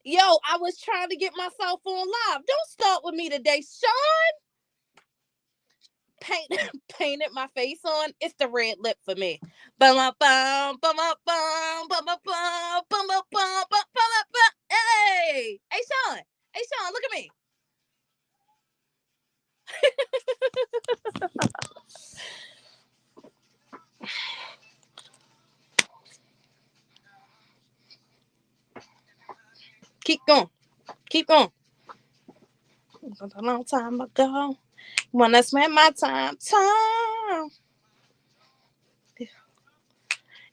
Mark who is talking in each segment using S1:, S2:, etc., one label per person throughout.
S1: Yo, I was trying to get myself on live. Don't start with me today, Sean. Paint painted my face on. It's the red lip for me. Bum bum bum bum bum bum bum bum bum bum bum bum bum bum. Hey Sean. Hey Sean, look at me. Keep going. Keep going. A long time ago. When I spent my time.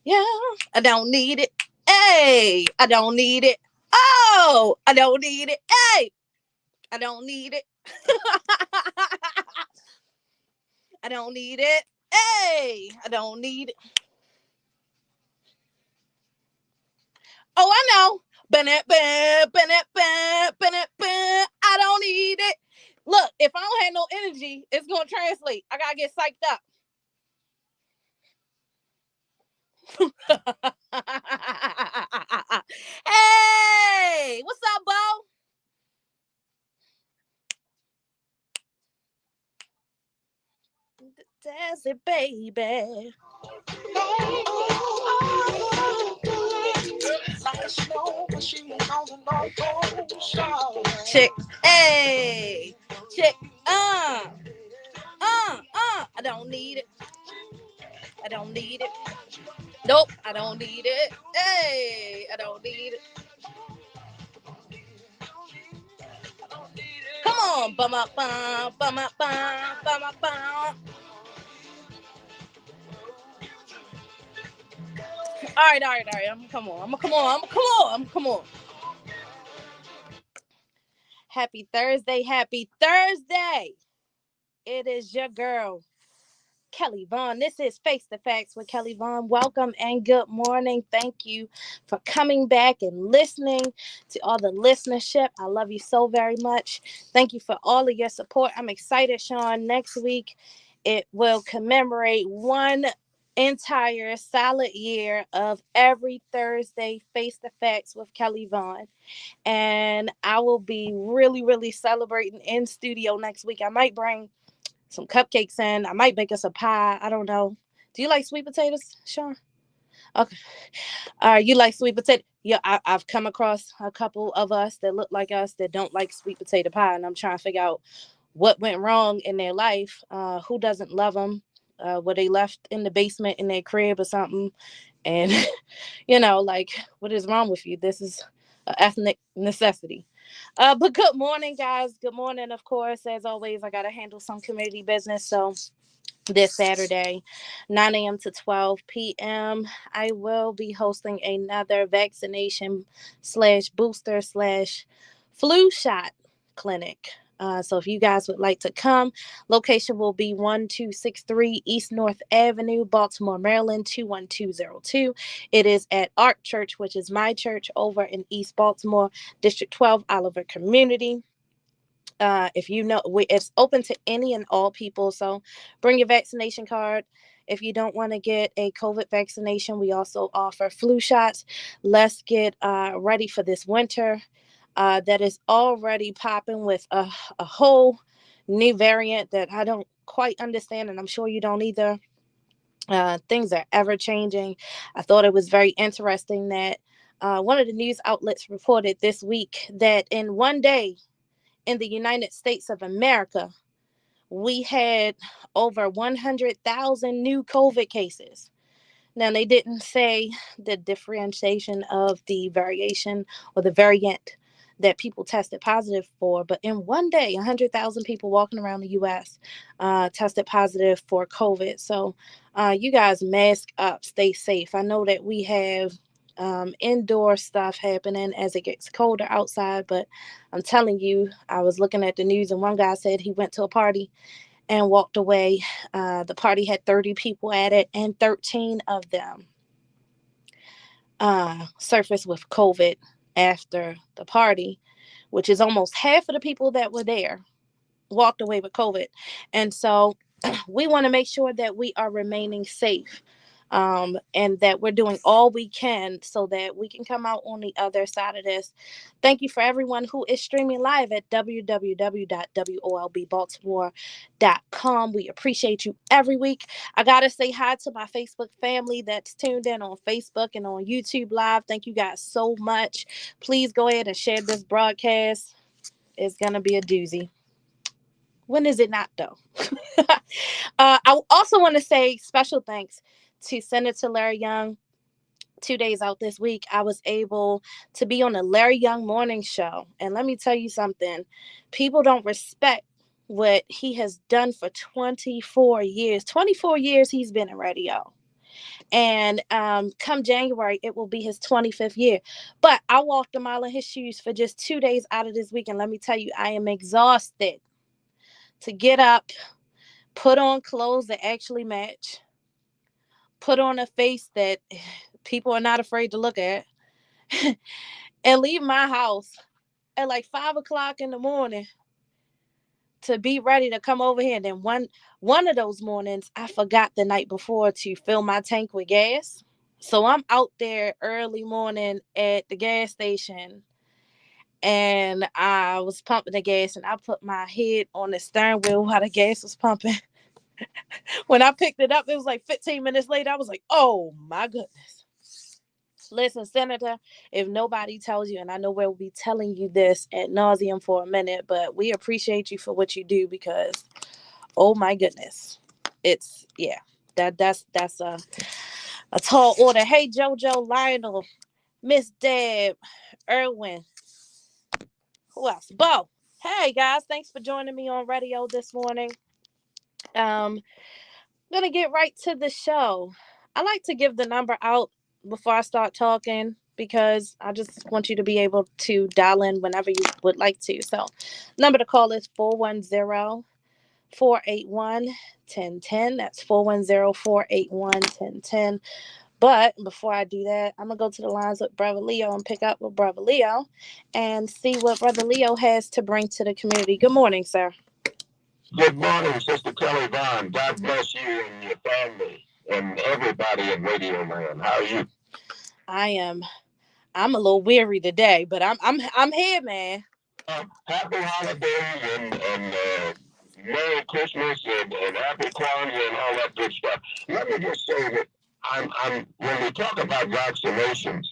S1: Yeah, I don't need it. Hey, I don't need it. Oh, I don't need it. Hey, I don't need it. I don't need it. Hey, I don't need it. Oh, I know. I don't need it. Look, if I don't have no energy, it's gonna translate. I gotta get psyched up. Hey, what's up, Bo? That's it, baby. Chick, hey, chick, I don't need it. I don't need it. Nope, I don't need it. Hey, I don't need it. Come on, bum up, bum up, bum up, bum. All right. I'm come on. I'm come on. Happy Thursday. Happy Thursday. It is your girl, Kelly Vaughn. This is Face the Facts with Kelly Vaughn. Welcome and good morning. Thank you for coming back and listening to all the listenership. I love you so very much. Thank you for all of your support. I'm excited, Sean. Next week, it will commemorate one entire solid year of every Thursday Face the Facts with Kelly Vaughn. And I will be really, really celebrating in studio next week. I might bring some cupcakes in. I might bake us a pie. I don't know. Do you like sweet potatoes, Sean? Okay. You like sweet potato? Yeah, I've come across a couple of us that look like us that don't like sweet potato pie, and I'm trying to figure out what went wrong in their life. Who doesn't love them? Were they left in the basement in their crib or something? And like, what is wrong with you? This is an ethnic necessity. But good morning, guys. Good morning, of course. As always, I got to handle some community business. So this Saturday, 9 a.m. to 12 p.m., I will be hosting another vaccination slash booster slash flu shot clinic. So if you guys would like to come, location will be 1263 East North Avenue, Baltimore, Maryland, 21202. It is at Ark Church, which is my church over in East Baltimore, District 12, Oliver Community. If you know, it's open to any and all people. So bring your vaccination card. If you don't want to get a COVID vaccination, we also offer flu shots. Let's get ready for this winter that is already popping with a whole new variant that I don't quite understand, and I'm sure you don't either. Things are ever changing. I thought it was very interesting that one of the news outlets reported this week that in one day, in the United States of America, we had over 100,000 new COVID cases. Now, they didn't say the differentiation of the variation or the variant that people tested positive for, but in one day, 100,000 people walking around the U.S. Tested positive for COVID. So you guys mask up, stay safe. I know that we have indoor stuff happening as it gets colder outside, but I'm telling you, I was looking at the news and one guy said he went to a party and walked away. The party had 30 people at it, and 13 of them surfaced with COVID after the party, which is almost half of the people that were there walked away with COVID. And so we want to make sure that we are remaining safe. and that we're doing all we can so that we can come out on the other side of this. Thank you for everyone who is streaming live at www.wolbbaltimore.com. We appreciate you every week. I got to say hi to my Facebook family that's tuned in on Facebook and on YouTube Live. Thank you guys so much. Please go ahead and share this broadcast. It's going to be a doozy. When is it not, though? I also want to say special thanks to Senator Larry Young. 2 days out this week, I was able to be on the Larry Young Morning Show. And let me tell you something. People don't respect what he has done for 24 years. 24 years he's been in radio. And come January, it will be his 25th year. But I walked a mile in his shoes for just 2 days out of this week. And let me tell you, I am exhausted to get up, put on clothes that actually match, put on a face that people are not afraid to look at, and leave my house at like 5 o'clock in the morning to be ready to come over here. And then one of those mornings, I forgot the night before to fill my tank with gas. So I'm out there early morning at the gas station, and I was pumping the gas, and I put my head on the steering wheel while the gas was pumping. When I picked it up, it was like 15 minutes later. I was like, oh my goodness. Listen, Senator, if nobody tells you, and I know we'll be telling you this ad nauseum for a minute, but we appreciate you for what you do, because, oh my goodness, it's, yeah, that's a tall order. Hey, JoJo, Lionel, Miss Deb, Erwin, who else? Bo. Hey guys, thanks for joining me on radio this morning. I'm gonna get right to the show. I like to give the number out before I start talking, because I just want you to be able to dial in whenever you would like to. So, number to call is 410-481-1010. That's 410-481-1010. But before I do that, I'm going to go to the lines with Brother Leo and pick up with Brother Leo and see what Brother Leo has to bring to the community. Good morning, sir.
S2: Good morning, Sister Kelly Vaughn. God bless you and your family and everybody in Radio Land. How are you?
S1: I'm a little weary today, but I'm here, man.
S2: Happy holidays and Merry Christmas and Happy Kwanzaa and all that good stuff. Let me just say that I'm when we talk about vaccinations,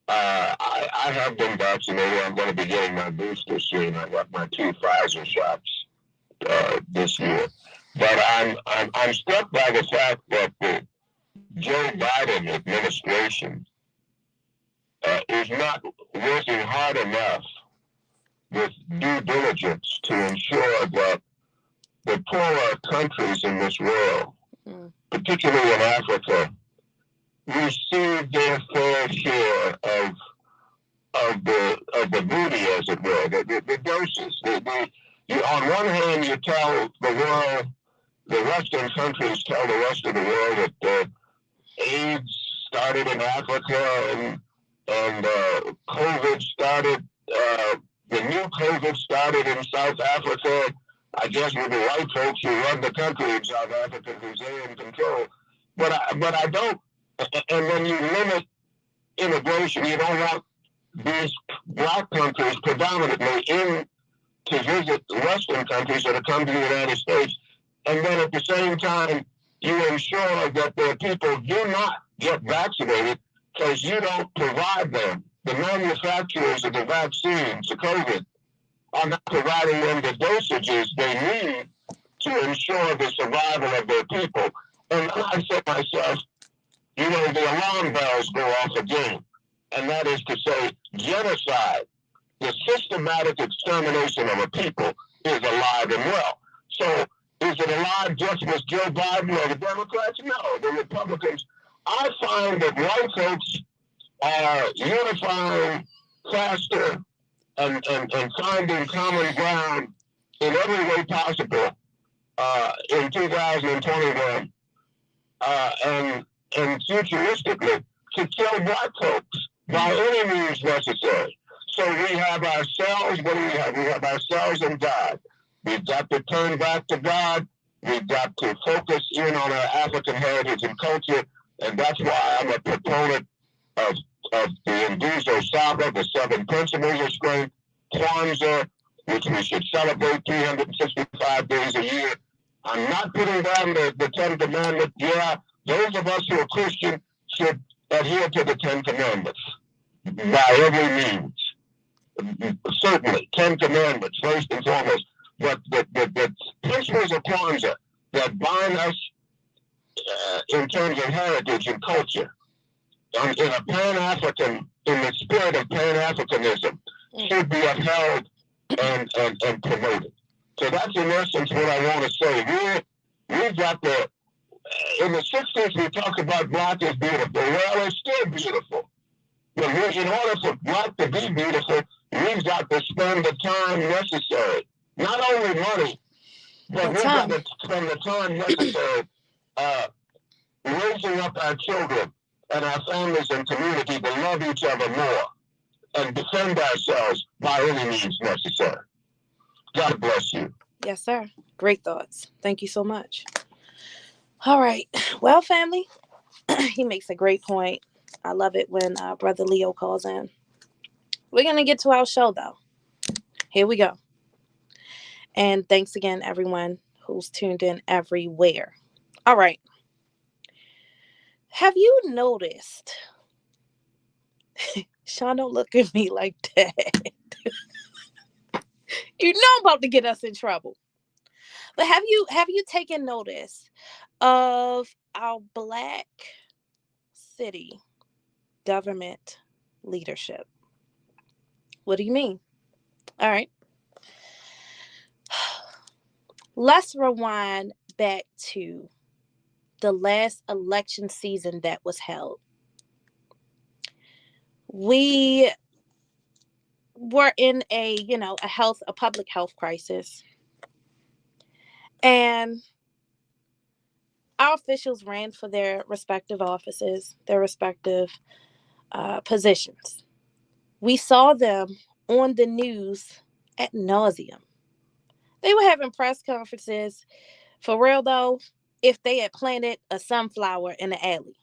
S2: I have been vaccinated. I'm going to be getting my booster soon. I got my 2 Pfizer shots this year. But I'm struck by the fact that the Joe Biden administration is not working hard enough with due diligence to ensure that the poorer countries in this world, particularly in Africa, receive their fair share of the booty, as it were, the doses. On one hand, you tell the world, the Western countries tell the rest of the world that AIDS started in Africa and COVID started, the new COVID started in South Africa, I guess with the white folks who run the country in South Africa because they're in control. But I don't, and when you limit immigration, you don't want these black countries predominantly in to visit Western countries that are coming to the United States. And then at the same time, you ensure that their people do not get vaccinated because you don't provide them. The manufacturers of the vaccines, the COVID, are not providing them the dosages they need to ensure the survival of their people. And I say to myself, the alarm bells go off again. And that is to say, genocide, the systematic extermination of a people, is alive and well. So is it alive just with Joe Biden or the Democrats? No, the Republicans. I find that white folks are unifying faster and finding common ground in every way possible in 2021 and futuristically to kill black folks by any means necessary. So we have ourselves, what do we have? We have ourselves and God. We've got to turn back to God. We've got to focus in on our African heritage and culture. And that's why I'm a proponent of, of the Induzo Saba, the 7 Principles of Strength, Kwanzaa, which we should celebrate 365 days a year. I'm not putting down the 10 Commandments. Yeah, those of us who are Christian should adhere to the 10 Commandments by every means. Certainly, 10 Commandments, first and foremost. But the principles of Kwanzaa that bind us in terms of heritage and culture, in a Pan-African, in the spirit of Pan-Africanism, should be upheld and promoted. So that's in essence what I want to say. We've got in the 60s we talked about black is beautiful. Well, it's still beautiful. But in order for black to be beautiful, we've got to spend the time necessary. Not only money, but we've got to spend the time necessary raising up our children and our families and community to love each other more and defend ourselves by any means necessary. God bless you.
S1: Yes, sir. Great thoughts. Thank you so much. All right. Well, family, he makes a great point. I love it when Brother Leo calls in. We're going to get to our show, though. Here we go. And thanks again, everyone who's tuned in everywhere. All right. Have you noticed? Sean, don't look at me like that. You know I'm about to get us in trouble. But have you taken notice of our Black city government leadership? What do you mean? All right. Let's rewind back to the last election season that was held. We were in a public health crisis. And our officials ran for their respective offices, their respective positions. We saw them on the news ad nauseum. They were having press conferences, for real though, if they had planted a sunflower in the alley.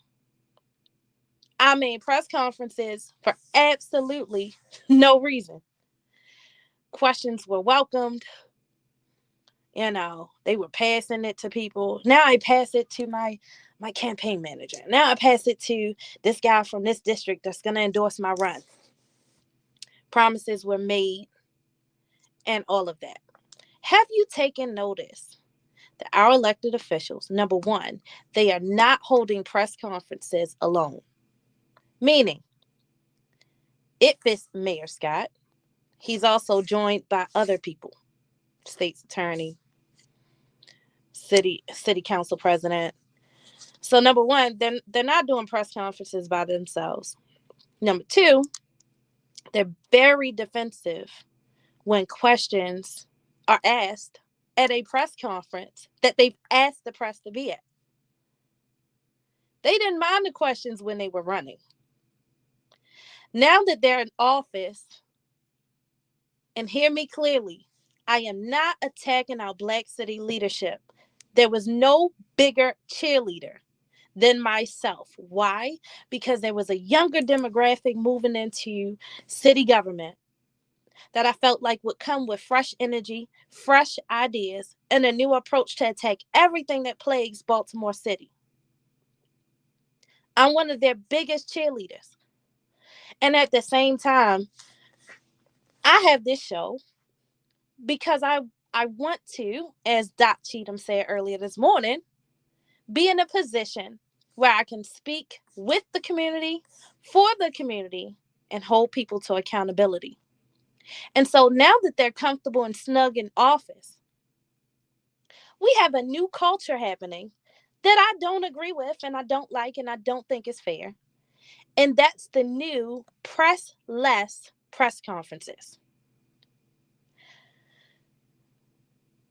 S1: I mean, press conferences for absolutely no reason. Questions were welcomed. They were passing it to people. Now I pass it to my campaign manager. Now I pass it to this guy from this district that's going to endorse my run. Promises were made and all of that. Have you taken notice that our elected officials, number one, they are not holding press conferences alone? Meaning, it fits Mayor Scott. He's also joined by other people, state's attorney, city council president. So number one, they're not doing press conferences by themselves. Number two, they're very defensive when questions are asked at a press conference that they've asked the press to be at. They didn't mind the questions when they were running. Now that they're in office, and hear me clearly, I am not attacking our Black city leadership. There was no bigger cheerleader than myself. Why? Because there was a younger demographic moving into city government that I felt like would come with fresh energy, fresh ideas, and a new approach to attack everything that plagues Baltimore City. I'm one of their biggest cheerleaders. And at the same time, I have this show because I want to, as Doc Cheatham said earlier this morning, be in a position where I can speak with the community, for the community, and hold people to accountability. And so now that they're comfortable and snug in office, we have a new culture happening that I don't agree with and I don't like and I don't think is fair. And that's the new press less press conferences.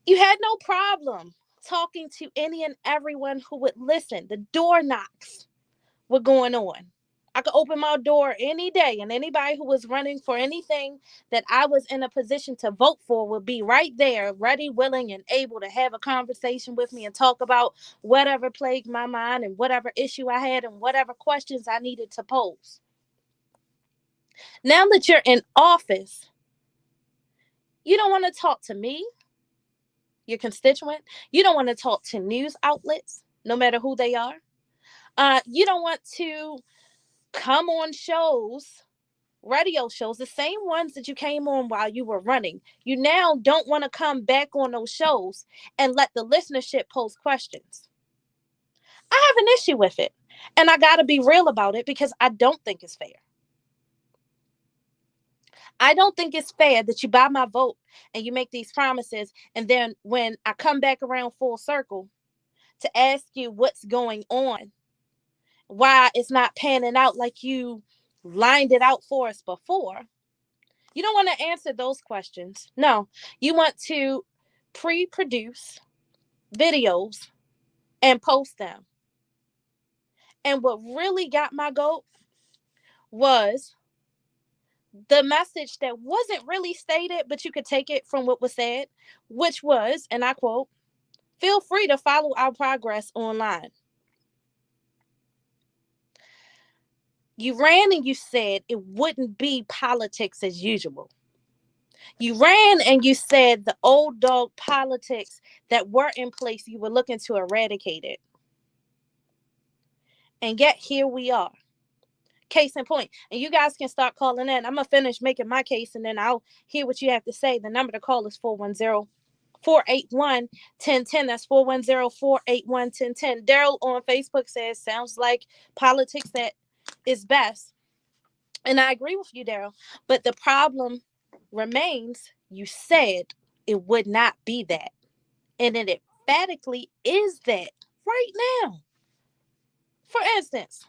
S1: You had no problem talking to any and everyone who would listen. The door knocks were going on. I could open my door any day, and anybody who was running for anything that I was in a position to vote for would be right there, ready, willing, and able to have a conversation with me and talk about whatever plagued my mind and whatever issue I had and whatever questions I needed to pose. Now that you're in office, you don't want to talk to me, your constituent. You don't want to talk to news outlets, no matter who they are. You don't want to come on shows, radio shows, the same ones that you came on while you were running. You now don't want to come back on those shows and let the listenership pose questions. I have an issue with it. And I got to be real about it because I don't think it's fair. I don't think it's fair that you buy my vote and you make these promises. And then when I come back around full circle to ask you what's going on, why it's not panning out like you lined it out for us before, you don't want to answer those questions. No, you want to pre-produce videos and post them. And what really got my goat was the message that wasn't really stated, but you could take it from what was said, which was, and I quote, "Feel free to follow our progress online." You ran and you said it wouldn't be politics as usual. You ran and you said the old dog politics that were in place, you were looking to eradicate it. And yet here we are. Case in point. And you guys can start calling in. I'm going to finish making my case and then I'll hear what you have to say. The number to call is 410-481-1010. That's 410-481-1010. Daryl on Facebook says, sounds like politics that is best. And I agree with you, Daryl. But the problem remains, you said it would not be that. And it emphatically is that right now. For instance,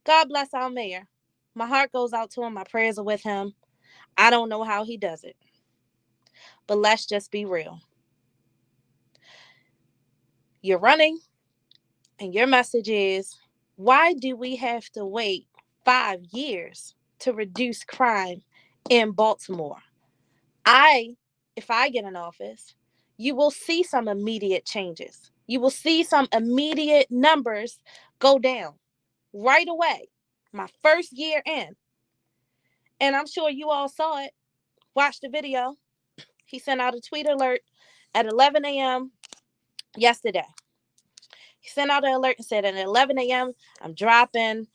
S1: God bless our mayor. My heart goes out to him. My prayers are with him. I don't know how he does it. But let's just be real. You're running, and your message is, why do we have to wait 5 years to reduce crime in Baltimore? If I get in office, you will see some immediate changes. You will see some immediate numbers go down right away. My first year in. And I'm sure you all saw it. Watch the video. He sent out a tweet alert at 11 a.m. yesterday. He sent out an alert and said at 11 a.m. I'm dropping,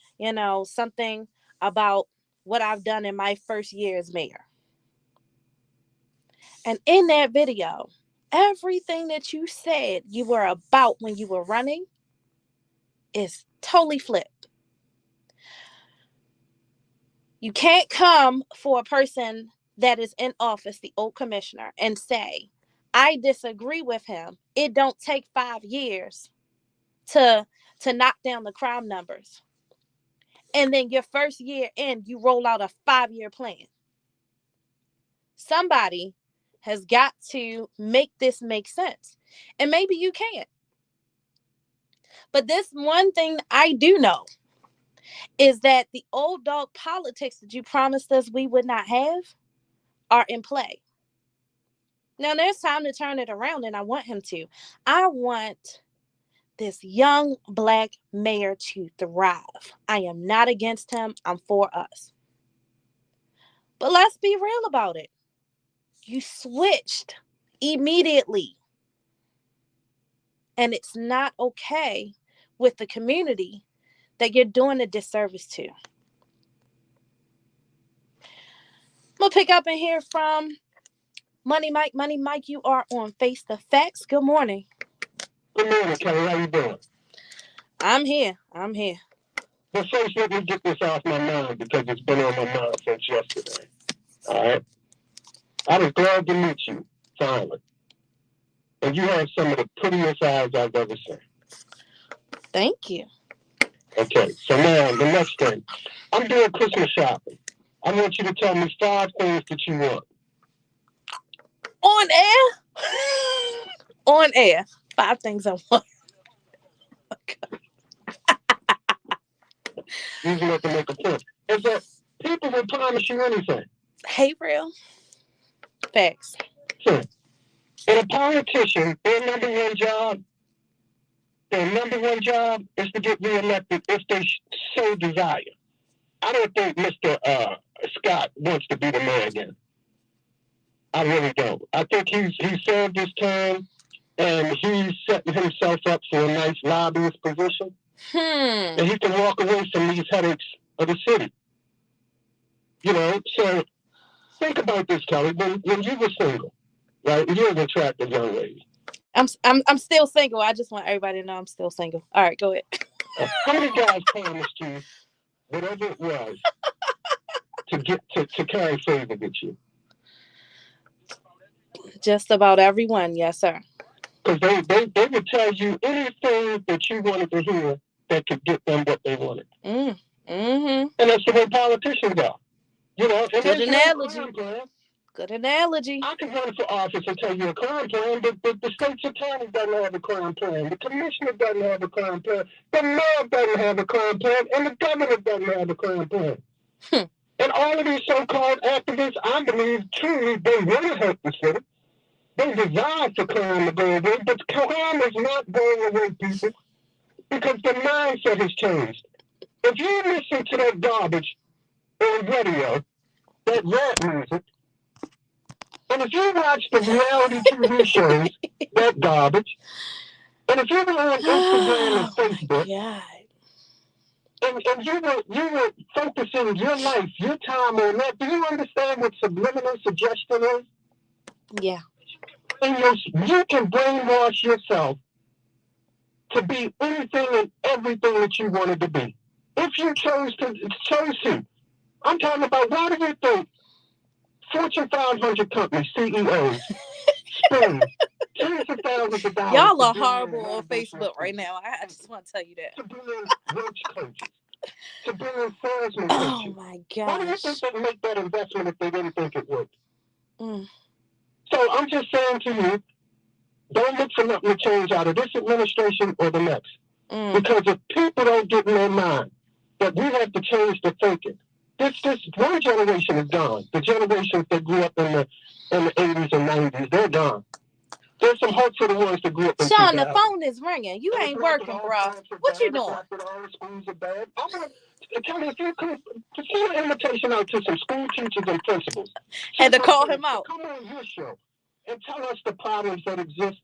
S1: something about what I've done in my first year as mayor. And in that video, everything that you said you were about when you were running is totally flipped. You can't come for a person that is in office, the old commissioner, and say, I disagree with him. It don't take 5 years to knock down the crime numbers. And then your first year in, you roll out a 5-year plan. Somebody has got to make this make sense. And maybe you can't. But this one thing I do know is that the old dog politics that you promised us we would not have are in play. Now, there's time to turn it around, and I want him to. I want this young Black mayor to thrive. I am not against him. I'm for us. But let's be real about it. You switched immediately. And it's not okay with the community that you're doing a disservice to. I'm going to pick up and hear from Money Mike. Money Mike, you are on Face the Facts. Good morning.
S2: Good morning, Kelly. How you doing?
S1: I'm here.
S2: But first, let me get this off my mind because it's been on my mind since yesterday. All right? I was glad to meet you, finally. And you have some of the prettiest eyes I've ever seen.
S1: Thank you.
S2: Okay, so now the next thing. I'm doing Christmas shopping. I want you to tell me 5 things that you want.
S1: On air? On air. 5 things I want.
S2: using it to make a point, is that people will promise you anything.
S1: Hey, real. Facts.
S2: So, and a politician, their number one job is to get reelected if they so desire. I don't think Mr. Scott wants to be the mayor again. I really don't. I think he served his term, and he's setting himself up for a nice lobbyist position. And he can walk away from these headaches of the city. You know, so think about this, Kelly. When you were single, right? You're an attractive young lady.
S1: I'm still single. I just want everybody to know I'm still single. All right, go ahead.
S2: How many guys promised you whatever it was to get to carry favor with you?
S1: Just about everyone, yes, sir.
S2: Because they would tell you anything that you wanted to hear that could get them what they wanted. And that's the way politicians are. You know,
S1: good analogy. Good analogy.
S2: I can run for office and tell you a crime plan, but the state's attorney doesn't have a crime plan. The commissioner doesn't have a crime plan. The mayor doesn't have a crime plan, and the governor doesn't have a crime plan. And all of these so-called activists, I believe, truly, they want to help the city. They desire for crime to go away, but crime is not going away, people, because the mindset has changed. If you listen to that garbage on radio, that rap music, and if you watch the reality TV shows, that garbage, and if you were on Instagram and Facebook, and you were focusing your life, your time on that, do you understand what subliminal suggestion is?
S1: Yeah.
S2: You can brainwash yourself to be anything and everything that you wanted to be. If you chose to. I'm talking about, why do you think Fortune 500 companies, CEOs, spend tens of thousands of dollars?
S1: Y'all are horrible on Facebook right now. I just want to tell you that.
S2: To bring in coach coaches, to bring in salesman coaches.
S1: Oh my gosh.
S2: Why do you think they'd make that investment if they didn't think it would? So I'm just saying to you, don't look for nothing to change out of this administration or the next. Because if people don't get in their mind that we have to change the thinking, this one generation is gone. The generations that grew up in the 80s and 90s, they're gone. There's some hope for the ones that grew up in
S1: Sean, the phone is ringing. You ain't working, bro. What you doing?
S2: All the schools are bad. I'm going to tell you, if you could send an invitation out to some school teachers and principals.
S1: Had to call him out.
S2: Come on your show and tell us the problems that exist.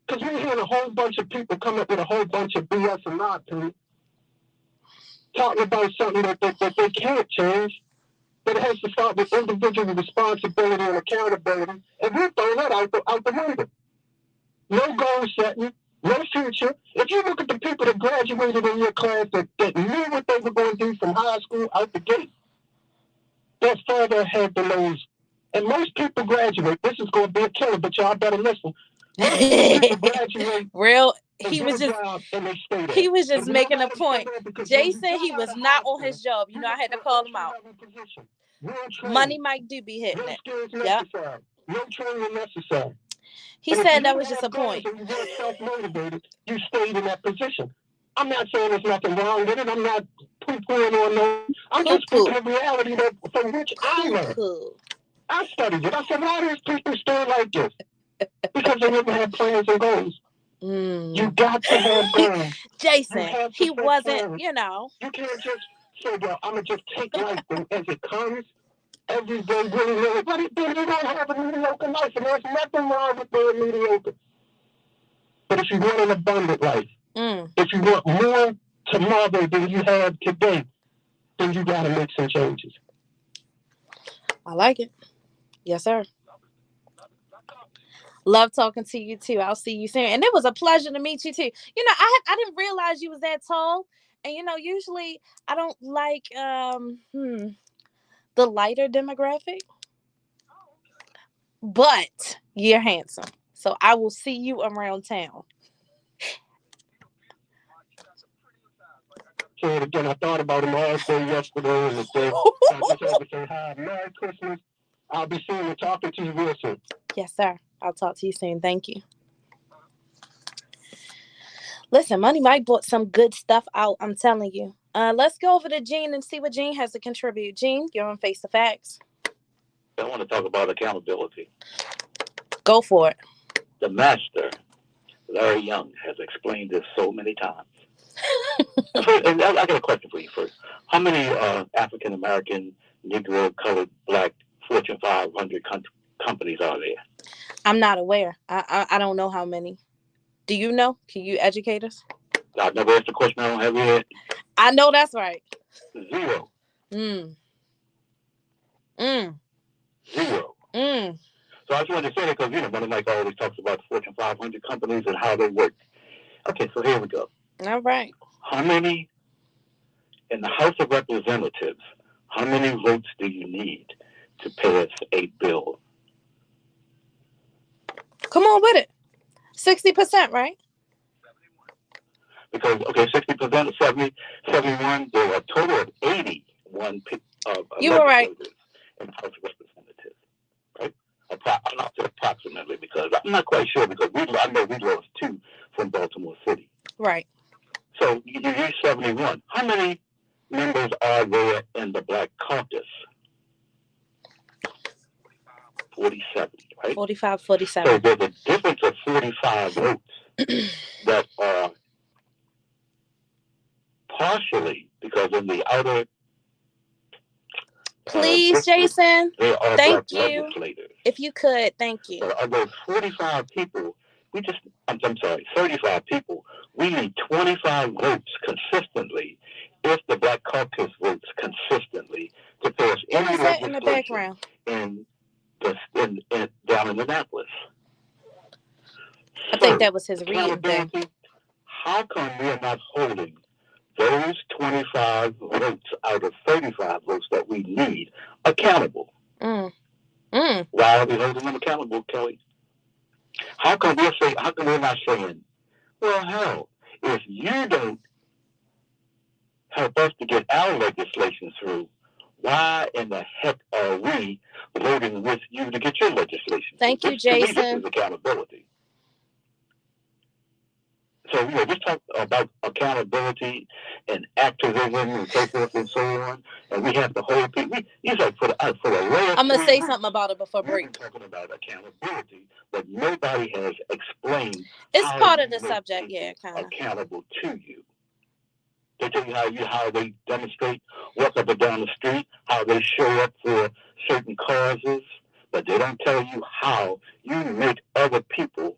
S2: Because we're hearing a whole bunch of people come up with a whole bunch of BS and not to talking about something that they can't change, but it has to start with individual responsibility and accountability, and we throw that out the window. No goal setting, no future. If you look at the people that graduated in your class that knew what they were going to do from high school out the gate, they're further ahead than those. And most people graduate. This is going to be a killer, but y'all better listen. Most people graduate.
S1: Real. He was just making a point. Jason, he was not on his job. You know, I had to call him out. Money Mike do be hitting it. Yep.
S2: No training necessary.
S1: He said that was just a point.
S2: You weren't self-motivated. You stayed in that position. I'm not saying there's nothing wrong with it. I'm not poo-pooing on no. I'm just speaking of reality that from which I learned. I studied it. I said, why are these people still like this? Because they never had plans and goals. You got to have goals.
S1: Jason, he wasn't, you know.
S2: You can't just say, well, I'm going to just take life as it comes. Every day, really. But you don't have a mediocre life, and there's nothing wrong with being mediocre. But if you want an abundant life, if you want more tomorrow than you have today, then you got to make some changes.
S1: I like it. Yes, sir. Love talking to you too. I'll see you soon. And it was a pleasure to meet you too. You know, I didn't realize you was that tall. And you know, usually I don't like the lighter demographic. But you're handsome. So I will see you around town.
S2: So again, I thought about him all day yesterday and the day. I just had to say hi. Merry Christmas. I'll be seeing you, talking to you real soon.
S1: Yes, sir. I'll talk to you soon. Thank you. Listen, Money Mike bought some good stuff out. I'm telling you. Let's go over to Gene and see what Gene has to contribute. Gene, you're on Face the Facts.
S3: I want to talk about accountability.
S1: Go for it.
S3: The master, Larry Young, has explained this so many times. And I got a question for you first. How many African American, Negro, colored, black Fortune 500 companies are there?
S1: I'm not aware. I don't know how many. Do you know? Can you educate us?
S3: I've never asked a question I don't have yet.
S1: I know that's right.
S3: 0.
S1: Mm.
S3: Mm. 0.
S1: Mm.
S3: So I just wanted to say that because, Brother Mike always talks about the Fortune 500 companies and how they work. Okay, so here we go.
S1: All right.
S3: How many, in the House of Representatives, how many votes do you need to pass a bill?
S1: Come on with it. 60%, right?
S3: Because, 60% of 71, there are a total of 81
S1: you were right.
S3: In the House of Representatives, right? Not approximately, because I'm not quite sure, because I know we lost 2 from Baltimore City.
S1: Right.
S3: So you use 71. How many members are there in the Black Caucus? 47, right?
S1: 45, 47.
S3: So there's a difference of 45 votes that are partially, because in the outer
S1: please, Jason.
S3: They are
S1: thank
S3: black
S1: you.
S3: Legislators.
S1: If you could, thank you.
S3: So of those 45 people, I'm sorry, 35 people, we need 25 votes consistently if the Black Caucus votes consistently to pass any legislation
S1: in the background?
S3: Down in Annapolis.
S1: I think that was his reading thing.
S3: How come we're not holding those 25 votes out of 35 votes that we need accountable? Why are we holding them accountable, Kelly? How come we're not saying, well, hell, if you don't help us to get our legislation through, why in the heck are we voting with you to get your legislation?
S1: Thank you, Jason.
S3: This is accountability. So, just talk about accountability and activism and so forth and so on. And we have the whole people. He's like, for the last
S1: I'm going to say something about it before break.
S3: We're talking about accountability, but nobody has explained.
S1: It's part of the subject, yeah, kind of.
S3: Accountable to you. They tell you how they demonstrate, walk up and down the street, how they show up for certain causes, but they don't tell you how you make other people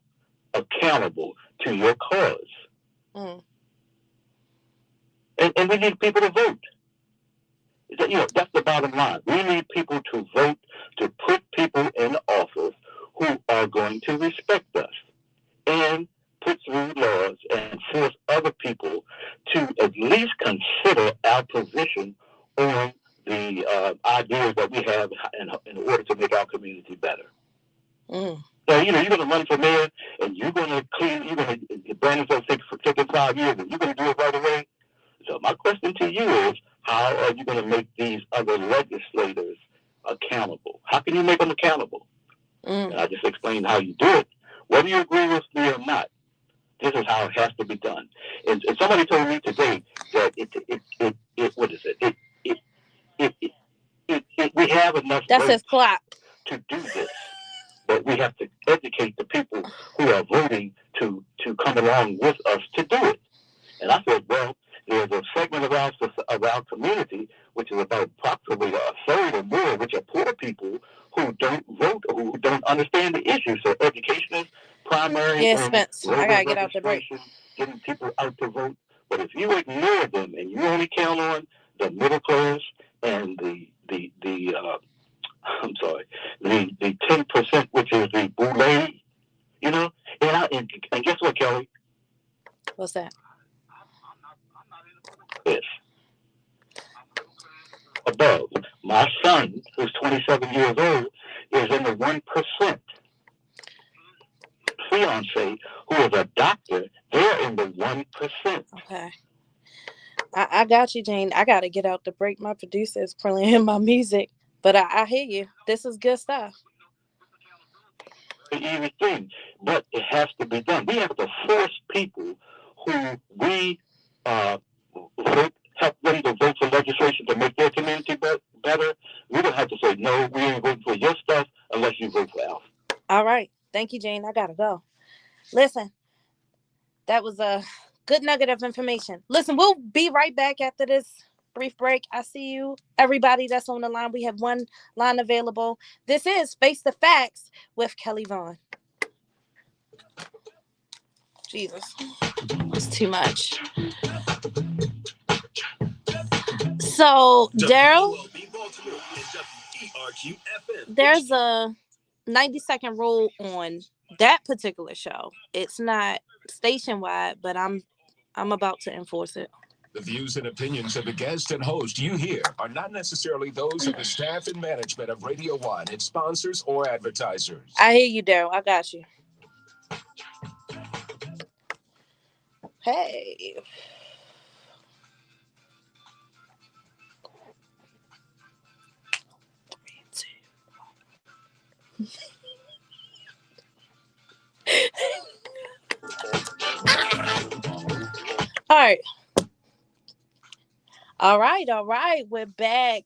S3: accountable to your cause. And we need people to vote. That's the bottom line. We need people to vote to put people in office who are going to respect us and put through laws and force other people to at least consider our position on the ideas that we have in order to make our community better. So, you're going to run for mayor and you're going to Brandon's going to take 5 years and you're going to do it right away. So my question to you is, how are you going to make these other legislators accountable? How can you make them accountable? And I just explained how you do it. Whether you agree with me or not, this is how it has to be done. And somebody told me today that we have enough.
S1: That's his clock.
S3: To do this. But we have to educate the people who are voting to come along with us to do it. And I said, well, there's a segment of our community, which is about approximately a third or more, which are poor people who don't vote or who don't understand the issues. So education is primary.
S1: Yes, Spence. I got to get out the break.
S3: Getting people out to vote. But if you ignore them and you only count on the middle class and the 10%, which is the boule, and guess what, Kelly?
S1: What's that?
S3: Yes. Above. My son, who's 27 years old, is in the 1%. Fiance, who is a doctor, they're in the 1%.
S1: Okay. I got you, Jane. I got to get out the break. My producer is playing my music, but I hear you. This is good stuff.
S3: Easy thing, but it has to be done. We have to force people who we vote help them to vote for legislation to make their community better, we don't have to say, no, we ain't voting for your stuff unless you vote for ours.
S1: All right. Thank you, Jane. I got to go. Listen, that was a good nugget of information. Listen, we'll be right back after this brief break. I see you, everybody that's on the line. We have one line available. This is Face the Facts with Kelly Vaughn. Jesus, it's too much. So, Daryl, there's a 90-second rule on that particular show. It's not station-wide, but I'm about to enforce it.
S4: The views and opinions of the guest and host you hear are not necessarily those of the staff and management of Radio One, its sponsors, or advertisers.
S1: I hear you, Daryl. I got you. Hey. All right. We're back.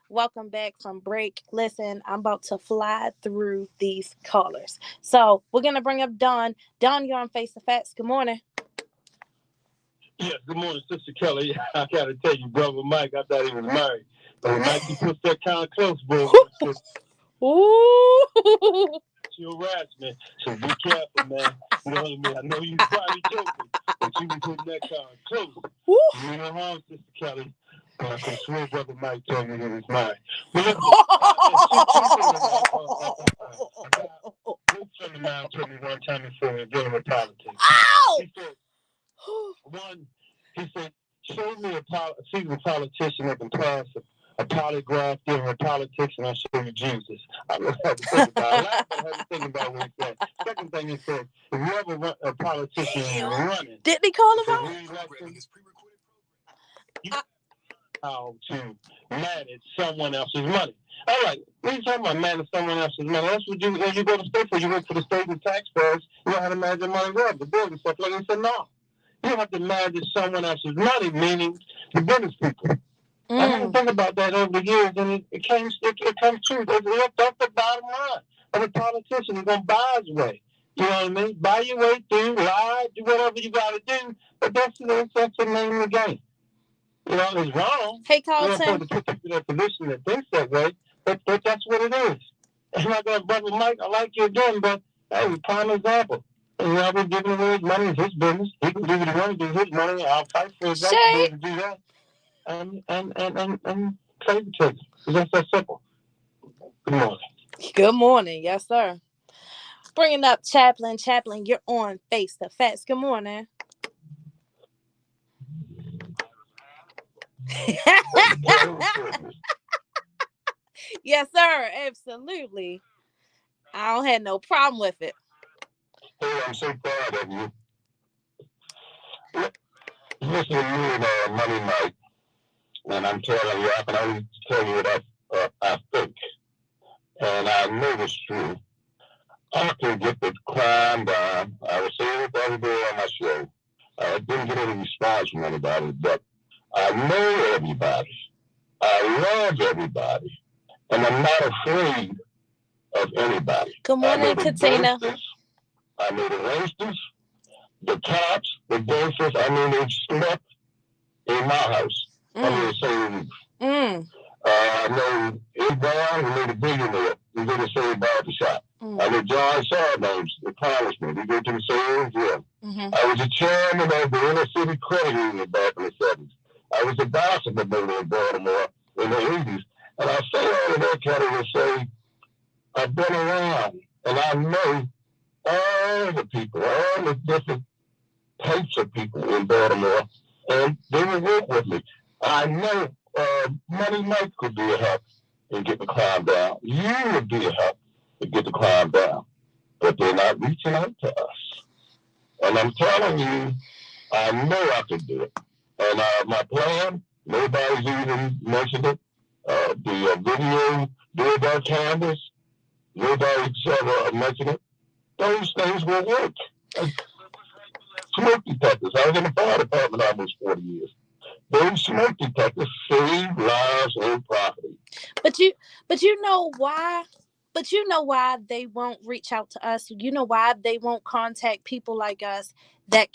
S1: Welcome back from break. Listen, I'm about to fly through these callers. So we're going to bring up Don. Don, you're on Face the Facts. Good morning.
S5: Yeah, good morning, Sister Kelly. I got to tell you, Brother Mike, I thought he was married. But Mike, you put that kind of close, bro.
S1: Ooh.
S5: She'll harass me. So be careful, man. You know what I mean? I know you're probably joking, but you be putting that kind of close.
S1: Ooh.
S5: You know harm, Sister Kelly. I can swear Brother Mike told me he was married. But listen, friend of mine told me one time before we were dealing with politics.
S1: Ow!
S5: He said, show me a seasoned politician that can pass a polygraph dealing with politics, and I'll show you Jesus. I don't have to think about it. I have to think about what he said. Second thing he said, if you ever run a politician running,
S1: didn't he call him out?
S5: How to manage someone else's money. All right, what are you talking about, manage someone else's money? That's what you go to state for. You work for the state and taxpayers. You know how to manage the money well, the business stuff. Like I said, no. You don't have to manage someone else's money, meaning the business people. I had to think about that over the years, and it comes true. That's the bottom line. Of a politician, he's going to buy his way. You know what I mean? Buy your way through, lie, do whatever you got to do. But that's the name of the game. You know, it's wrong.
S1: Hey,
S5: Carlton.
S1: Carlton.
S5: You don't put people in a position that thinks that way, but that's what it is. And like that, Brother Mike, I like you again, but hey, prime example. You know, I've been giving away his money. It's his business. He can do what he wants to do with his money. I'll fight for his right to do that. And play the trigger. It's that simple. Good morning.
S1: Good morning. Yes, sir. Bringing up Chaplain. Chaplain, you're on Face the Facts. Good morning. Yes, sir. Absolutely. I don't have no problem with it.
S2: Hey, I'm so proud of you. Listen to me and Money Mike, and I'm telling you, I can only tell you what I think, and I know it's true. I can get the crime down. I was saying it the other day on my show. I didn't get any response from anybody, but I know everybody. I love everybody, and I'm not afraid of anybody.
S1: Good morning, Katina.
S2: I know the roasters, the cops, the gangsters. I mean, they slept in my house under the same roof. I know Ed Brown, who made a billionaire, who did the same barbershop. I know John Sarbanes, the congressman, he did to the same jail. I was the chairman of the inner city credit union back in the 70s. I was a basketball builder in Baltimore in the 80s. And I say all of that, Kelly, to say, I've been around, and I know all the people, all the different types of people in Baltimore, and they will work with me. I know Money Mike could be a help in getting the crime down. You would be a help to get the crime down, but they're not reaching out to us. And I'm telling you, I know I can do it. And my plan, nobody's even mentioned it. The video, doorbell cameras, nobody's ever mentioned it. Those things will work. Smoke detectors. I was in the fire department almost 40 years. those smoke detectors save lives and property.
S1: But you know why? But you know why they won't reach out to us? You know why they won't contact people like us that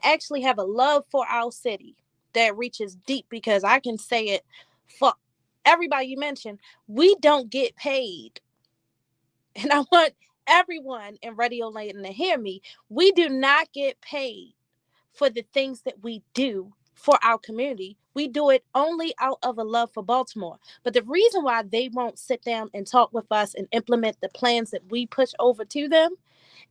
S1: actually have a love for our city that reaches deep? Because I can say it for everybody you mentioned, we don't get paid. And I want everyone in Radio Land to hear me. We do not get paid for the things that we do for our community. We do it only out of a love for Baltimore. But the reason why they won't sit down and talk with us and implement the plans that we push over to them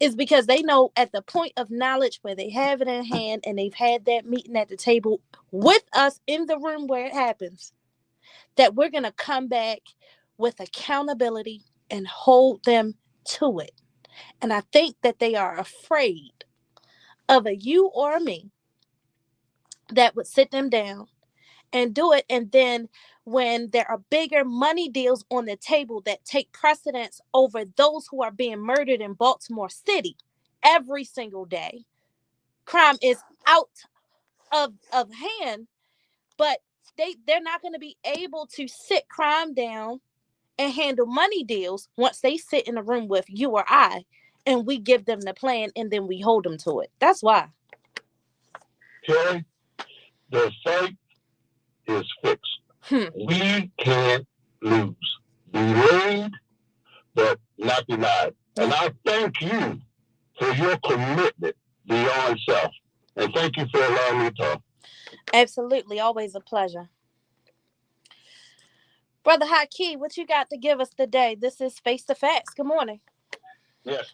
S1: is because they know at the point of knowledge where they have it in hand and they've had that meeting at the table with us in the room where it happens, that we're going to come back with accountability and hold them to it. And I think that they are afraid of a you or a me that would sit them down and do it. And then when there are bigger money deals on the table that take precedence over those who are being murdered in Baltimore City every single day, crime is out of hand, but they're not going to be able to sit crime down and handle money deals once they sit in a room with you or I and we give them the plan and then we hold them to it. That's why.
S2: Terry, the fight is fixed. We can't lose. Delayed, but not denied. And I thank you for your commitment beyond self. And thank you for allowing me to talk.
S1: Absolutely. Always a pleasure. Brother Haki, what you got to give us today? This is Face the Facts. Good morning.
S3: Yes.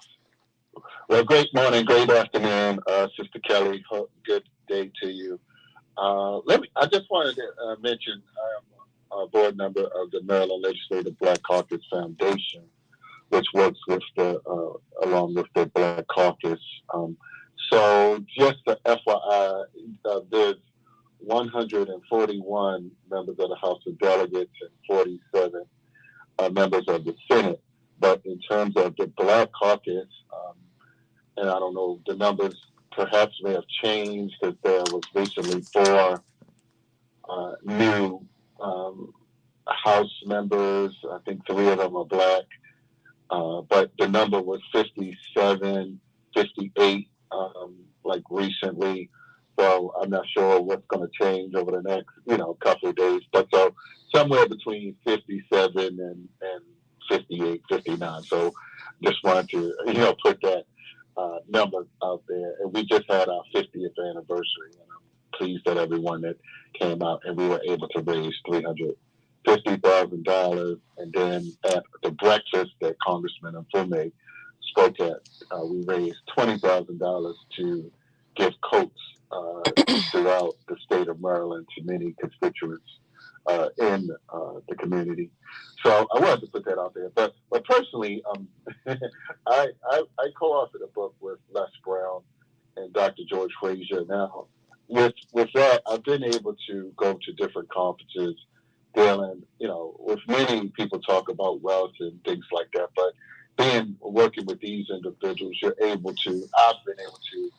S3: Well, great morning, great afternoon, Sister Kelly. Good day to you. I just wanted to mention I am a board member of the Maryland Legislative Black Caucus Foundation, which works with along with the Black Caucus. So just the FYI, there's 141 members of the House of Delegates and 47 members of the Senate. But in terms of the Black Caucus, and I don't know, the numbers perhaps may have changed because there was recently 4 new House members. I think 3 of them are Black. But the number was 57, 58, like recently. So I'm not sure what's going to change over the next, couple of days. But so somewhere between 57 and 58, 59. So just wanted to, put that number out there. And we just had our 50th anniversary. And I'm pleased that everyone that came out and we were able to raise $350,000. And then at the breakfast that Congressman Mfume spoke at, we raised $20,000 to give coats throughout the state of Maryland to many constituents in the community. So I wanted to put that out there. But personally, I co-authored a book with Les Brown and Dr. George Frazier. Now, with that, I've been able to go to different conferences dealing, with many people talk about wealth and things like that. But working with these individuals, I've been able to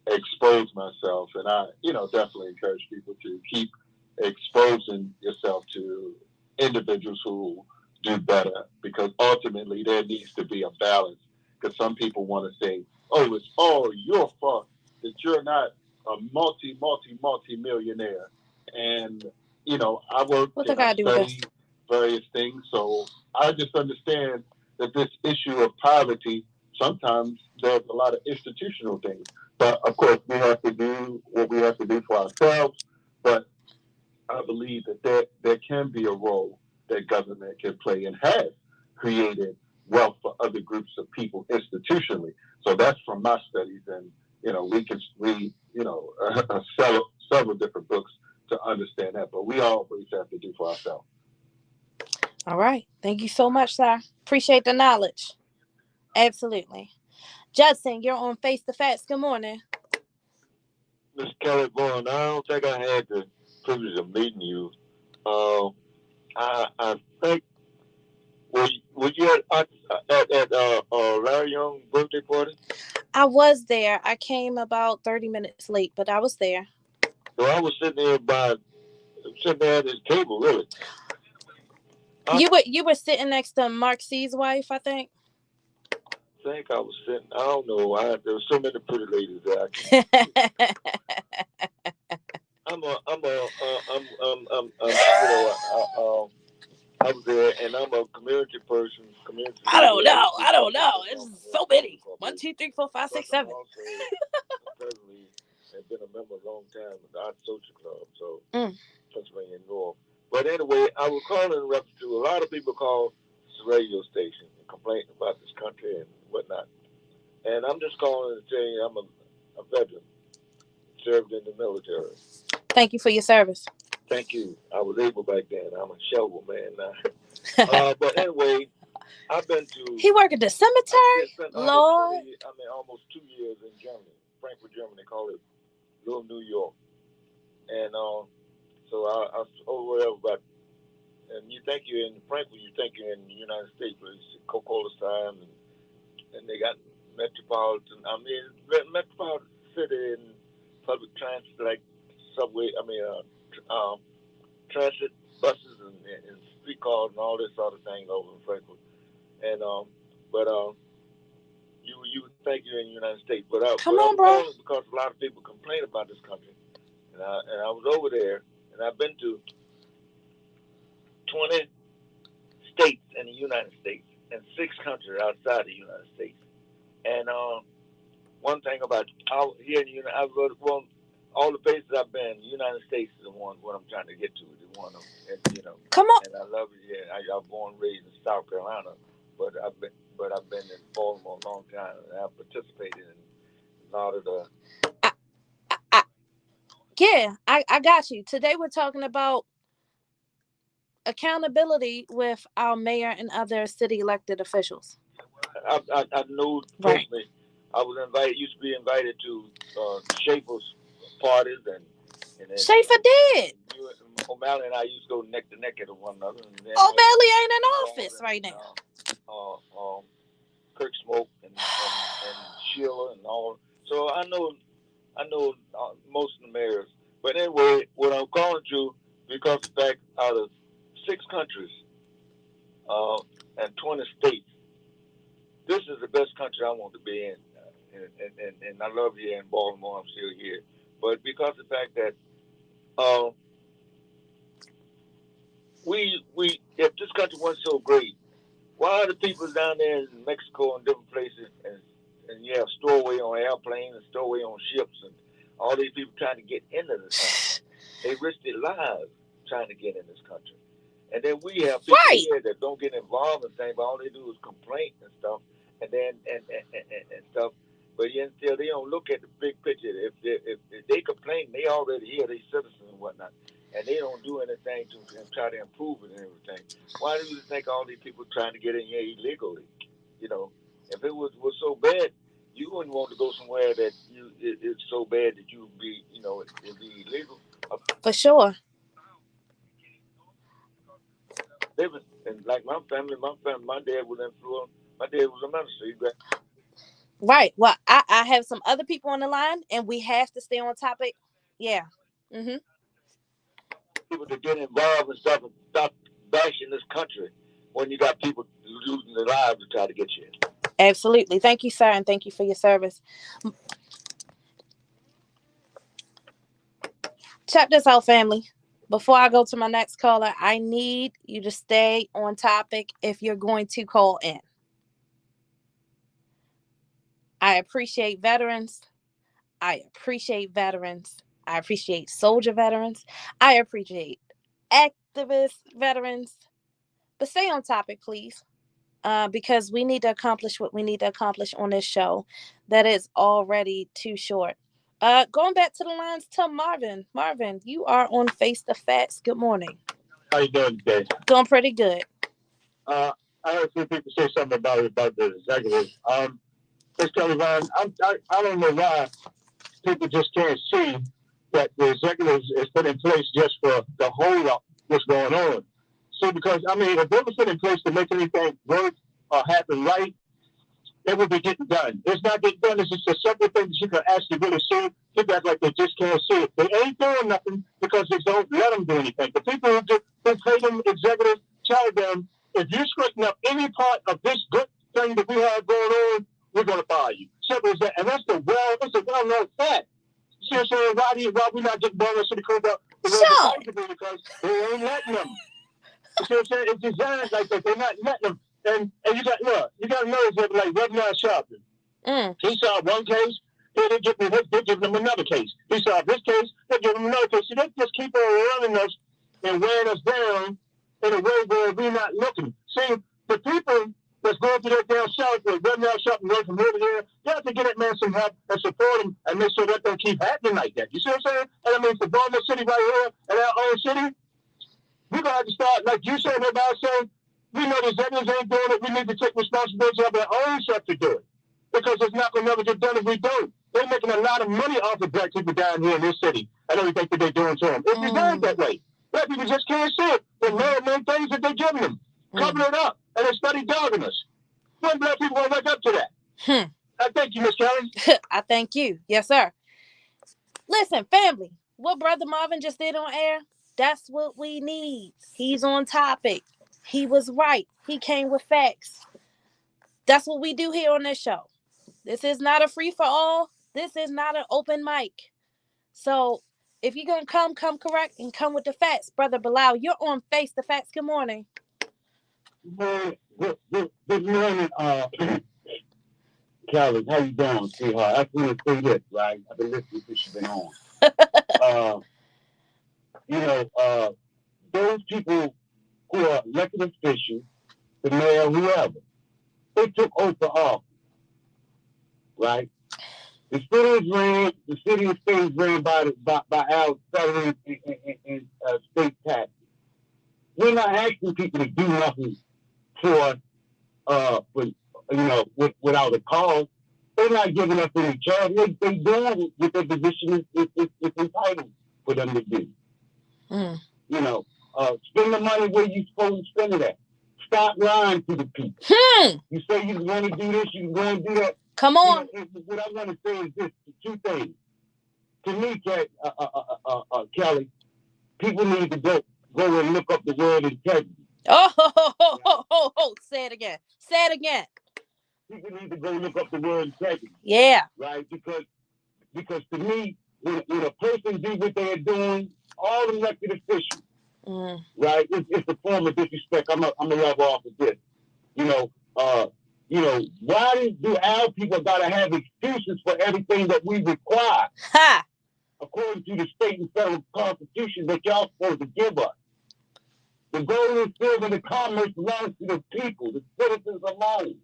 S3: expose myself, and I, definitely encourage people to keep exposing yourself to individuals who do better, because ultimately there needs to be a balance. Because some people want to say, "Oh, it's all your fault that you're not a multi-millionaire," and I work and I study various things, so I just understand that this issue of poverty, sometimes there's a lot of institutional things. But of course, we have to do what we have to do for ourselves. But I believe that there can be a role that government can play and has created wealth for other groups of people institutionally. So that's from my studies, and we can read several different books to understand that. But we always have to do for ourselves.
S1: All right. Thank you so much, sir. Appreciate the knowledge. Absolutely. Judson, you're on Face the Facts. Good morning.
S6: Ms. Kelly Vaughn, I don't think I had the privilege of meeting you. I think, were you at Larry Young's birthday party?
S1: I was there. I came about 30 minutes late, but I was there.
S6: So I was sitting there at his table, really.
S1: You were sitting next to Mark C's wife, I think.
S6: I think I was sitting. I don't know. There were so many pretty ladies there. I was there, and I'm a community person.
S1: I don't know. It's so many. 1, 2, 3, 4, 5, 6, 7.
S6: Presently, have been a member a long time of the Art Social Club, so Pennsylvania North. But anyway, I was calling in reference to a lot of people call this radio station and complain about this country and whatnot. And I'm just calling to tell you I'm a veteran, served in the military.
S1: Thank you for your service.
S6: Thank you. I was able back then. I'm a shovel man now. But anyway, I've been to...
S1: He worked at the cemetery? Lord.
S6: Almost 2 years in Germany. Frankfurt, Germany. They call it Little New York. And so I was over there about... And you think you're in Frankfurt, you think you're in the United States, but it's Coca-Cola time, and they got metropolitan... metropolitan city and public transit, like subway, transit buses and streetcars and all this sort of thing over in Frankfurt. And you would think you're in the United States, but
S1: come on, bro.
S6: Because a lot of people complain about this country, and I was over there, and I've been to 20 states in the United States and 6 countries outside the United States. And one thing about here in the United States, all the places I've been, the United States is the one what I'm trying to get to. Is one of them, and,
S1: come on.
S6: And I love it. Yeah, I was born and raised in South Carolina, but I've been in Baltimore a long time, and I've participated in a lot of the.
S1: I got you. Today we're talking about accountability with our mayor and other city elected officials.
S6: I know personally. I was invited. Used to be invited to Schaefer's parties, and
S1: Schaefer did.
S6: O'Malley and I used to go neck to neck at one another.
S1: O'Malley ain't in office right now.
S6: Kirk Smoke and Sheila and all. So I know most of the mayors. But anyway, what I'm calling to, because of the fact out of 6 countries and 20 states, this is the best country I want to be in. And I love here in Baltimore. I'm still here. But because of the fact that if this country wasn't so great, why are the people down there in Mexico and different places, and you have stowaway on airplanes and stowaway on ships, and all these people trying to get into this country? They risk their lives trying to get in this country. And then we have people here that don't get involved in things, but all they do is complain and stuff, and stuff. But yet still, they don't look at the big picture. If they complain, they already here, they citizens and whatnot, and they don't do anything to try to improve it and everything. Why do you think all these people trying to get in here illegally? If it was so bad, you wouldn't want to go somewhere that it's so bad that you would be, it'd be illegal.
S1: For sure.
S6: Living, and like my family, my dad was influenced. My dad was a minister.
S1: Right. Well, I have some other people on the line, and we have to stay on topic. Yeah. Mm-hmm.
S6: People to get involved and stuff and stop bashing this country when you got people losing their lives to try to get you in.
S1: Absolutely. Thank you, sir, and thank you for your service. Check this out, family. Before I go to my next caller, I need you to stay on topic if you're going to call in. I appreciate veterans. I appreciate soldier veterans. I appreciate activist veterans. But stay on topic, please, because we need to accomplish what we need to accomplish on this show that is already too short. Going back to the lines to Marvin. Marvin, you are on Face the Facts. Good morning.
S5: How you doing today?
S1: Doing pretty good.
S5: I heard a few people say something about the executives. Ms. Kelly Vaughn, I don't know why people just can't see that the executives is put in place just for the hold up what's going on. So because, if they were put in place to make anything work or happen right, it would be getting done. It's not getting done. It's just a simple thing that you can actually really see. People act like they just can't see it. They ain't doing nothing because they don't let them do anything. The people who pay them executives tell them, if you straighten up any part of this good thing that we have going on, we're going to fire you. Simple as that. And that's a well-known fact. So why we not getting Baltimore City cleaned up?
S1: Sure.
S5: Because they ain't letting them. You see what I'm saying? It's designed like that. They're not letting them. And you got to know it's like Redmond Sharpton. He solved one case, they give him another case. He solved this case, they give him another case. So they just keep on running us and wearing us down in a way where we're not looking. See, the people that's going through that down south with Redmond Sharpton going from here to here, you have to get that man some help and support him and make sure that don't keep happening like that. You see what I'm saying? And I mean, for Baltimore City right here in our own city, we're going to have to start, like you said, everybody saying, we know the executives ain't doing it. We need to take responsibility of our own self to do it. Because it's not going to never get done if we don't. They're making a lot of money off of black people down here in this city and everything that they're doing to them. It's designed that way. Black people just can't see it. The man things that they're giving them. Cover it up. And they study dogging us. When black people won't wake up to that. I thank you, Miss Kelly.
S1: I thank you. Yes, sir. Listen, family, what Brother Marvin just did on air, that's what we need. He's on topic. He was right. He came with facts. That's what we do here on this show. This is not a free-for-all. This is not an open mic. So if you're going to come correct and come with the facts. Brother Bilal, you're on Face the Facts. Good morning.
S5: Good morning, Kelly. How you doing, sweetheart? I just want to say this, right? I've been listening since you've been on. Those people who are elected officials, the mayor, whoever, they took oath of office, right? The city and state is ran by our federal and state taxes. We're not asking people to do nothing without a cause. They're not giving us any charge. They doing what their position is entitled for them to do. Spend the money where you're supposed to spend it at. Stop lying to the people. You say you're going to do this, you're going to do that.
S1: Come on.
S5: What I want to say is this: two things. To me, Kelly, people need to go and look up the word integrity.
S1: Say it again. Say it again.
S5: People need to go look up the word integrity.
S1: Yeah.
S5: Right? Because to me, when a person do what they're doing, all elected officials, right? It's a form of disrespect. I'm a level off of this. Why do our people gotta have excuses for everything that we require? According to the state and federal constitution that y'all supposed to give us. The gold and silver, the commerce belongs to the people, the citizens alone.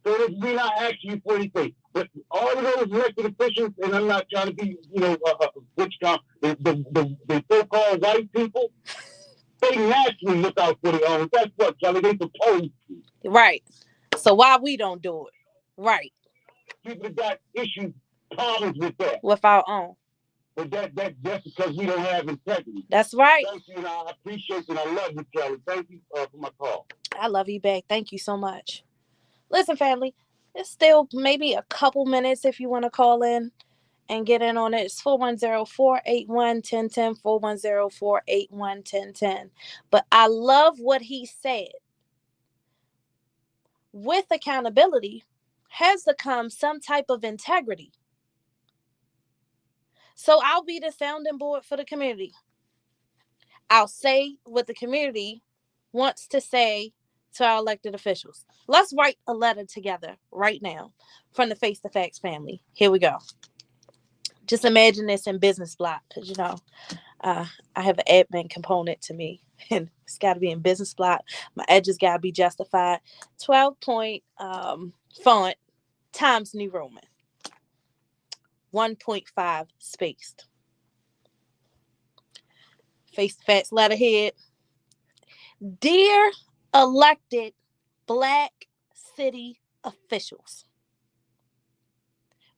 S5: So we're not asking you for anything. But all of those elected officials, and I'm not trying to be, the so-called white people, they naturally look out for their own. That's what, Charlie, they supposed to.
S1: Right. So why we don't do it? Right.
S5: People got problems with that.
S1: With our own.
S5: But that's because we don't have integrity.
S1: That's right.
S5: Thank you, and I appreciate you, and I love you, Kelly. Thank you for my call.
S1: I love you back. Thank you so much. Listen, family, there's still maybe a couple minutes if you want to call in and get in on it. It's 410-481-1010, 410-481-1010. But I love what he said. With accountability has to come some type of integrity. So I'll be the sounding board for the community. I'll say what the community wants to say to our elected officials. Let's write a letter together right now from the Face the Facts family. Here we go. Just imagine this in business block because, I have an admin component to me and it's got to be in business block. My edges got to be justified. 12-point font Times New Roman. 1.5 spaced. Face the Facts letterhead. Dear elected Black city officials,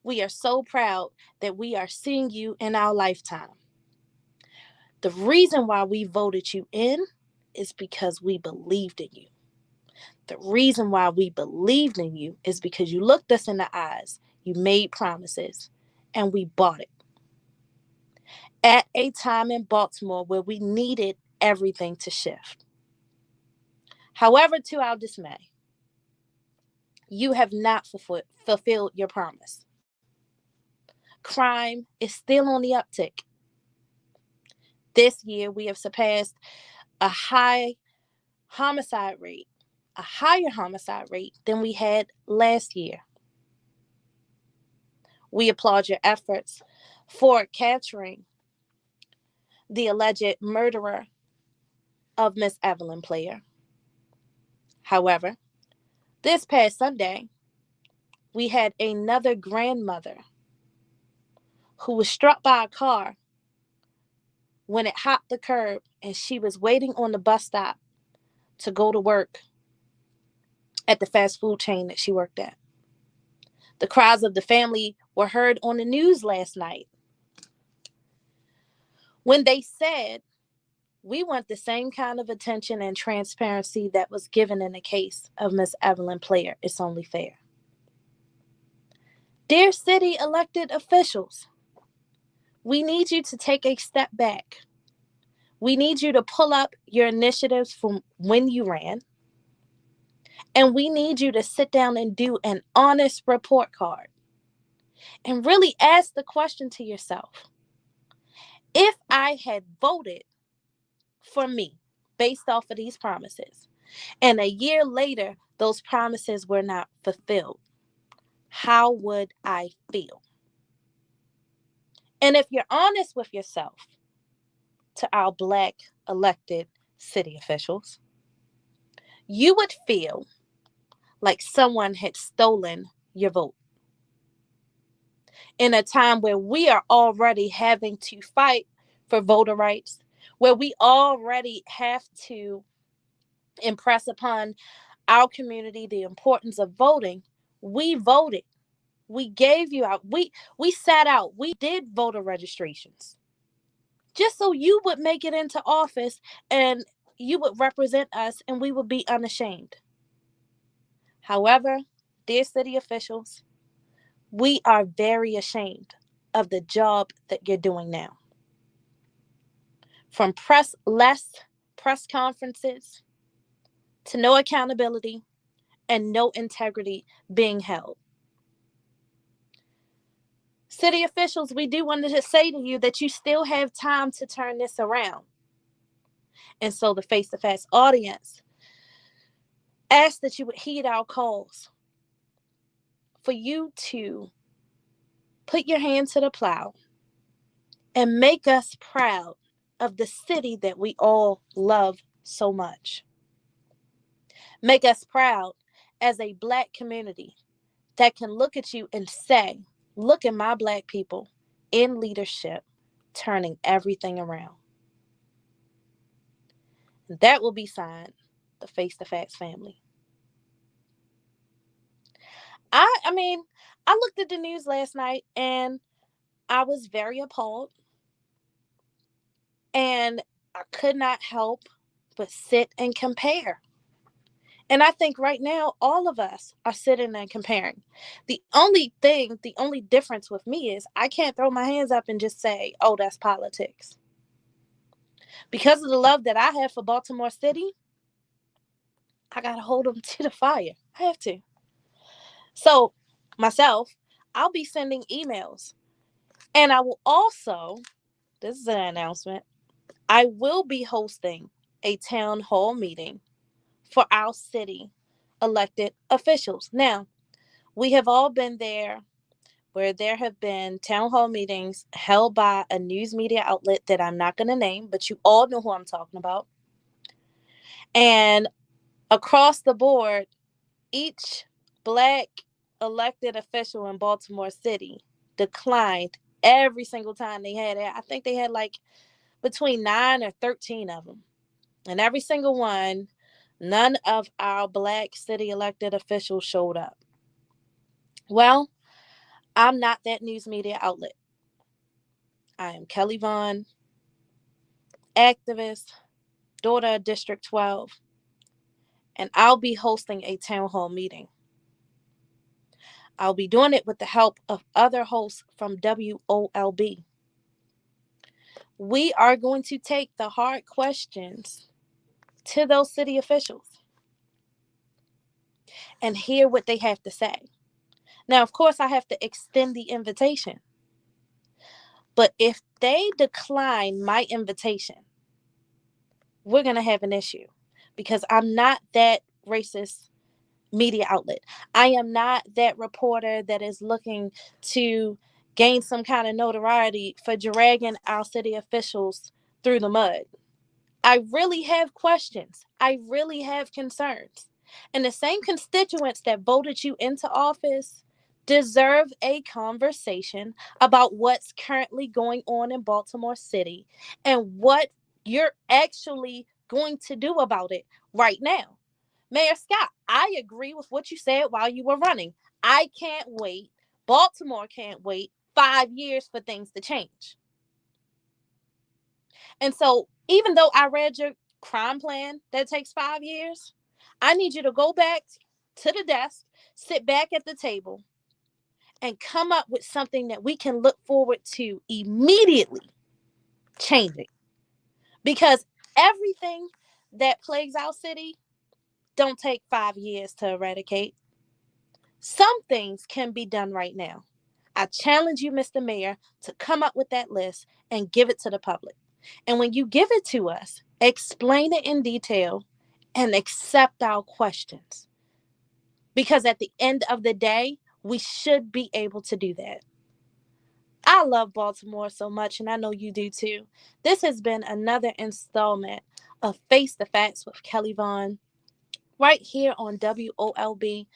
S1: we are so proud that we are seeing you in our lifetime. The reason why we voted you in is because we believed in you. The reason why we believed in you is because you looked us in the eyes, you made promises, and we bought it. At a time in Baltimore where we needed everything to shift. However, to our dismay, you have not fulfilled your promise. Crime is still on the uptick. This year, we have surpassed a higher homicide rate than we had last year. We applaud your efforts for capturing the alleged murderer of Miss Evelyn Player. However, this past Sunday, we had another grandmother who was struck by a car when it hopped the curb and she was waiting on the bus stop to go to work at the fast food chain that she worked at. The cries of the family were heard on the news last night when they said, we want the same kind of attention and transparency that was given in the case of Miss Evelyn Player. It's only fair. Dear city elected officials, we need you to take a step back. We need you to pull up your initiatives from when you ran. And we need you to sit down and do an honest report card. And really ask the question to yourself. If I had voted for me based off of these promises, and a year later, those promises were not fulfilled, how would I feel? And if you're honest with yourself, to our Black elected city officials, you would feel like someone had stolen your vote. In a time where we are already having to fight for voter rights, where we already have to impress upon our community the importance of voting, we voted. We gave you out. We sat out. We did voter registrations just so you would make it into office and you would represent us and we would be unashamed. However, dear city officials, we are very ashamed of the job that you're doing now. From less press conferences to no accountability and no integrity being held. City officials, we do want to say to you that you still have time to turn this around. And so the Face the Facts audience asks that you would heed our calls for you to put your hand to the plow and make us proud of the city that we all love so much. Make us proud as a Black community that can look at you and say, look at my Black people in leadership, turning everything around. That will be signed, the Face the Facts family. I mean, I looked at the news last night and I was very appalled. And I could not help but sit and compare. And I think right now, all of us are sitting and comparing. The only difference with me is I can't throw my hands up and just say, oh, that's politics. Because of the love that I have for Baltimore City, I got to hold them to the fire. I have to. So myself, I'll be sending emails. And I will also, this is an announcement, I will be hosting a town hall meeting for our city elected officials. Now, we have all been there where there have been town hall meetings held by a news media outlet that I'm not going to name, but you all know who I'm talking about. And across the board, each Black elected official in Baltimore City declined every single time they had it. I think they had like between 9 or 13 of them. And every single one, none of our Black city elected officials showed up. Well, I'm not that news media outlet. I am Kelly Vaughn, activist, daughter of District 12. and I'll be hosting a town hall meeting. I'll be doing it with the help of other hosts from WOLB. We are going to take the hard questions to those city officials and hear what they have to say. Now, of course, I have to extend the invitation. But if they decline my invitation, we're going to have an issue, because I'm not that racist media outlet. I am not that reporter that is looking to gain some kind of notoriety for dragging our city officials through the mud. I really have questions. I really have concerns. And the same constituents that voted you into office deserve a conversation about what's currently going on in Baltimore City and what you're actually going to do about it right now. Mayor Scott, I agree with what you said while you were running. I can't wait. Baltimore can't wait 5 years for things to change. And so, even though I read your crime plan that takes 5 years, I need you to go back to the desk, sit back at the table, and come up with something that we can look forward to immediately changing. Because everything that plagues our city don't take 5 years to eradicate. Some things can be done right now. I challenge you, Mr. Mayor, to come up with that list and give it to the public. And when you give it to us, explain it in detail and accept our questions. Because at the end of the day, we should be able to do that. I love Baltimore so much, and I know you do too. This has been another installment of Face the Facts with Kelly Vaughn, right here on WOLB.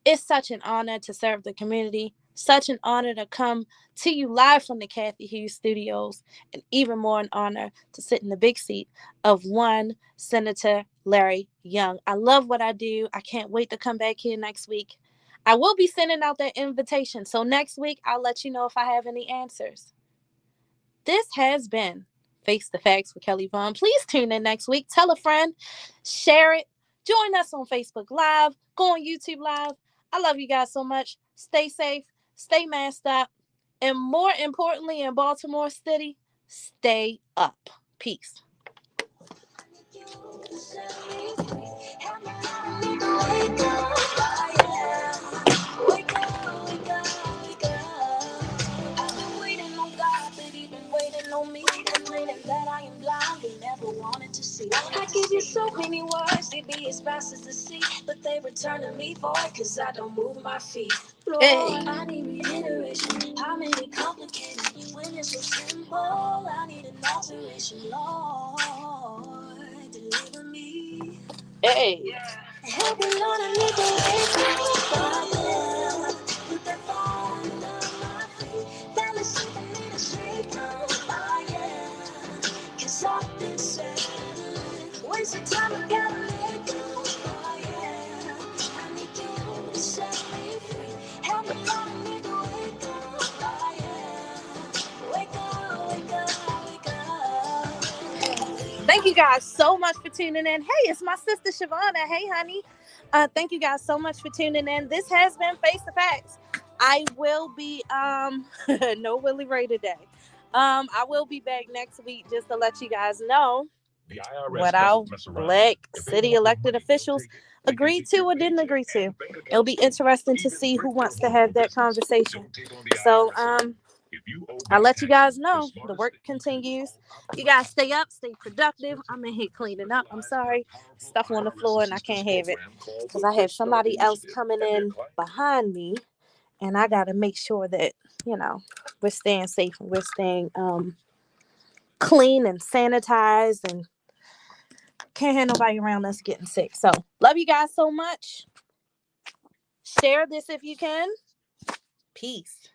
S1: It's such an honor to serve the community, such an honor to come to you live from the Kathy Hughes studios, and even more an honor to sit in the big seat of one Senator Larry Young. I love what I do. I can't wait to come back here next week. I will be sending out that invitation, so next week I'll let you know if I have any answers. This has been Face the Facts with Kelly Vaughn. Please tune in next week. Tell a friend, share it. Join us on Facebook Live. Go on YouTube Live. I love you guys so much. Stay safe. Stay masked up. And more importantly, in Baltimore City, stay up. Peace.
S7: That I am blind, they never wanted to see. I give you so many words, they be as fast as the sea, but they return to me void, cause I don't move my feet. Lord, I need reiteration. How many complicated when it's so simple? I need an alteration. Lord, deliver me.
S1: Hey.
S7: Help me, Lord, I need the way through. Put that fire under my feet. That is something need to shake down. Cause I've been settling, wasting time, I gotta let go. Oh yeah, I need you to set me free. Help me, Lord, I need to wake up. Oh yeah, wake up, wake up, wake up.
S1: Thank you guys so much for tuning in. Hey, it's my sister Shavonna. Hey, honey. Thank you guys so much for tuning in. This has been Face the Facts. I will be no Willie Ray today. I will be back next week just to let you guys know what our Black city elected officials agreed to or didn't agree to. It'll be interesting to see who wants to have that conversation. So I'll let you guys know. The work continues. You guys stay up, stay productive. I'm in here cleaning up. I'm sorry. Stuff on the floor and I can't have it because I have somebody else coming in behind me. And I got to make sure that, we're staying safe and we're staying clean and sanitized and can't have nobody around us getting sick. So love you guys so much. Share this if you can. Peace.